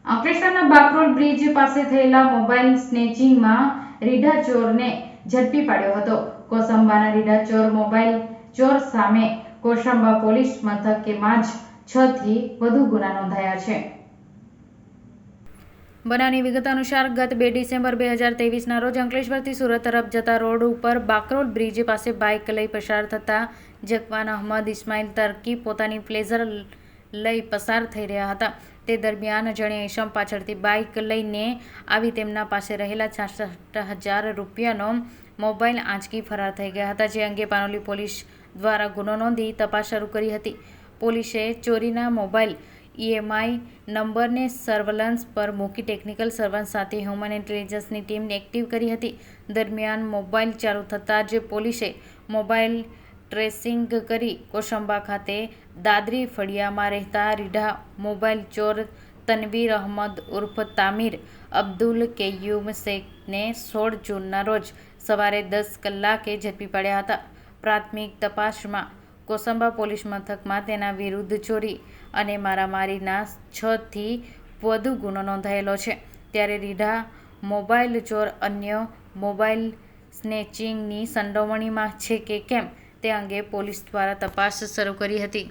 અંકલેશ્વરના બાકરોલ બ્રિજ પાસે થયેલા મોબાઈલ સ્નેચિંગમાં રીઢા ચોરને ઝડપી પાડ્યો હતો. કોસંબાના રીઢા ચોર મોબાઈલ ચોર સામે કોસંબા પોલીસ મથકમાં જ 6 થી વધુ ગુના નોંધાયા છે. બનાવની વિગત અનુસાર ગત 2 ડિસેમ્બર 2023ના રોજ અંકલેશ્વરથી સુરત તરફ જતા રોડ ઉપર બાકરોલ બ્રિજ પાસે બાઇક લઈ પસાર થતા જકવાન અહમદ ઇસ્માઇલ તરકી પોતાની પ્લેઝર લઈ પસાર થઈ રહ્યા હતા. તે દરમિયાન અજાણ્યા ઈસમ પાછળથી બાઇક લઈને આવી તેમના પાસે રહેલા 66,000 રૂપિયાનો મોબાઈલ આંચકી ફરાર થઈ ગયા હતા. જે અંગે પાનોલી પોલીસ દ્વારા ગુનો નોંધી તપાસ શરૂ કરી હતી. પોલીસે ચોરીના મોબાઈલ EMI નંબરને સર્વેલન્સ પર મૂકી ટેકનિકલ સર્વેલન્સ સાથે હ્યુમન ઇન્ટેલિજન્સની ટીમ એક્ટિવ કરી હતી. દરમિયાન મોબાઈલ ચાલુ થતાં જ પોલીસે મોબાઈલ ટ્રેસિંગ કરી કોસંબા ખાતે દાદરી ફળિયામાં રહેતા રીઢા મોબાઈલ ચોર તનવીર અહમદ ઉર્ફ તામીર અબ્દુલ કેયુમ શેખને 16 જૂનના રોજ સવારે 10 કલાકે ઝડપી પાડ્યા હતા. પ્રાથમિક તપાસમાં કોસંબા પોલીસ મથકમાં તેના વિરુદ્ધ ચોરી અને મારામારીના 6 થી વધુ ગુનો નોંધાયેલો છે. ત્યારે રીઢા મોબાઈલ ચોર અન્ય મોબાઈલ સ્નેચિંગની સંડોવણીમાં છે કે કેમ તે અંગે પોલીસ દ્વારા તપાસ શરૂ કરી હતી.